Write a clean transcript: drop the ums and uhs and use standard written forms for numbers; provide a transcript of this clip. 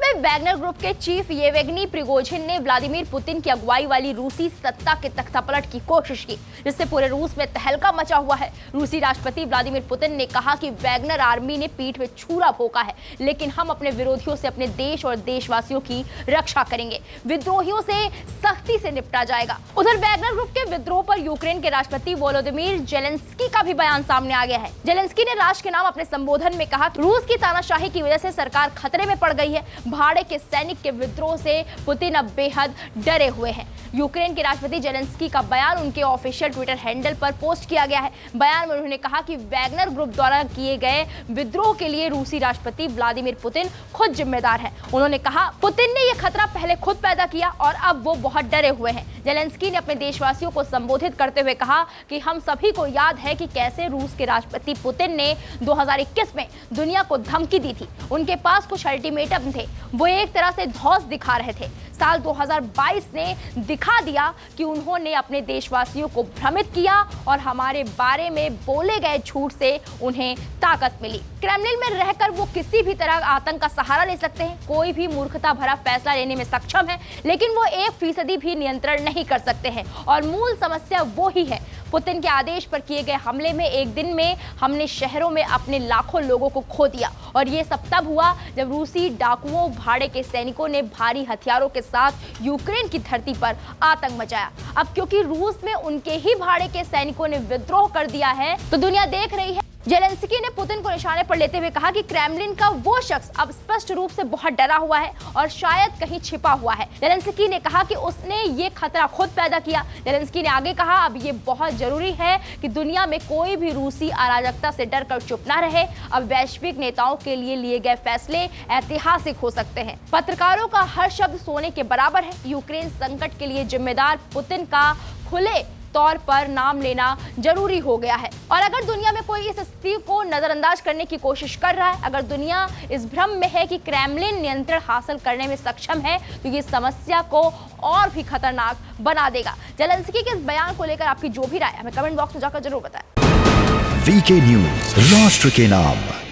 में Wagner group के chief येवेगनी Prigozhin ने व्लादिमीर पुतिन की अगुवाई वाली रूसी सत्ता के तख्तापलट की कोशिश की, जिससे पूरे रूस में तहलका मचा हुआ है। रूसी राष्ट्रपति व्लादिमीर पुतिन ने कहा कि वैगनर आर्मी ने पीठ में छुरा भोंका है, लेकिन हम अपने विरोधियों से अपने देश और देशवासियों की रक्षा करेंगे। विद्रोहियों से सख्ती से निपटा जाएगा। उधर वैगनर ग्रुप के विद्रोह पर यूक्रेन के राष्ट्रपति वोलोदिमीर जेलेंस्की का भी बयान सामने आ गया है। जेलेंस्की ने राष्ट्र के नाम अपने संबोधन में कहा कि रूस की तानाशाही की वजह से सरकार खतरे में पड़ गई है। भाड़े के सैनिक के विद्रोह से पुतिन अब बेहद डरे हुए हैं। यूक्रेन के राष्ट्रपति जेलेंस्की का बयान उनके ऑफिशियल ट्विटर हैंडल पर पोस्ट किया गया है। बयान में उन्होंने कहा कि वैगनर ग्रुप द्वारा किए गए विद्रोह के लिए रूसी राष्ट्रपति व्लादिमीर पुतिन खुद जिम्मेदार हैं। उन्होंने कहा, पुतिन ने यह खतरा पहले खुद पैदा किया और अब वो बहुत डरे हुए हैं। जेलेंस्की ने अपने देशवासियों को संबोधित करते हुए कहा कि हम सभी को याद है कि कैसे रूस के राष्ट्रपति पुतिन ने 2021 में दुनिया को धमकी दी थी। उनके पास कुछ अल्टीमेटम थे, वो एक तरह से धौंस दिखा रहे थे। साल 2022 ने दिखा दिया कि उन्होंने अपने देशवासियों को भ्रमित किया और हमारे बारे में बोले गए झूठ से उन्हें ताकत मिली। क्रेमलिन में रहकर वो किसी भी तरह आतंक का सहारा ले सकते हैं, कोई भी मूर्खता भरा फैसला लेने में सक्षम है, लेकिन वो 1% भी नियंत्रण नहीं कर सकते हैं। और मूल समस्या वो ही है। पुतिन के आदेश पर किए गए हमले में एक दिन में हमने शहरों में अपने लाखों लोगों को खो दिया, और ये सब तब हुआ जब रूसी डाकुओं भाड़े के सैनिकों ने भारी हथियारों के साथ यूक्रेन की धरती पर आतंक मचाया। अब क्योंकि रूस में उनके ही भाड़े के सैनिकों ने विद्रोह कर दिया है, तो दुनिया देख रही है। जेलेंस्की ने पुतिन को निशाने पर लेते हुए कहा कि क्रेमलिन का वो शख्स अब स्पष्ट रूप से बहुत डरा हुआ है और शायद कहीं छिपा हुआ है। जेलेंस्की ने कहा कि उसने ये खतरा खुद पैदा किया। जेलेंस्की ने आगे कहा, अब ये बहुत जरूरी है कि दुनिया में कोई भी रूसी अराजकता से डरकर चुप ना रहे। अब वैश्विक नेताओं के लिए गए फैसले ऐतिहासिक हो सकते हैं। पत्रकारों का हर शब्द सोने के बराबर है। यूक्रेन संकट के लिए जिम्मेदार पुतिन का खुले तौर पर नाम लेना जरूरी हो गया है। और अगर दुनिया में कोई इस स्थिति को नजरअंदाज करने की कोशिश कर रहा है, अगर दुनिया इस भ्रम में है कि क्रेमलिन नियंत्रण हासिल करने में सक्षम है, तो ये समस्या को और भी खतरनाक बना देगा। जेलेंस्की के इस बयान को लेकर आपकी जो भी राय हमें कमेंट बॉक्स में जाकर जरूर बताएं। वीके न्यूज, राष्ट्र के नाम।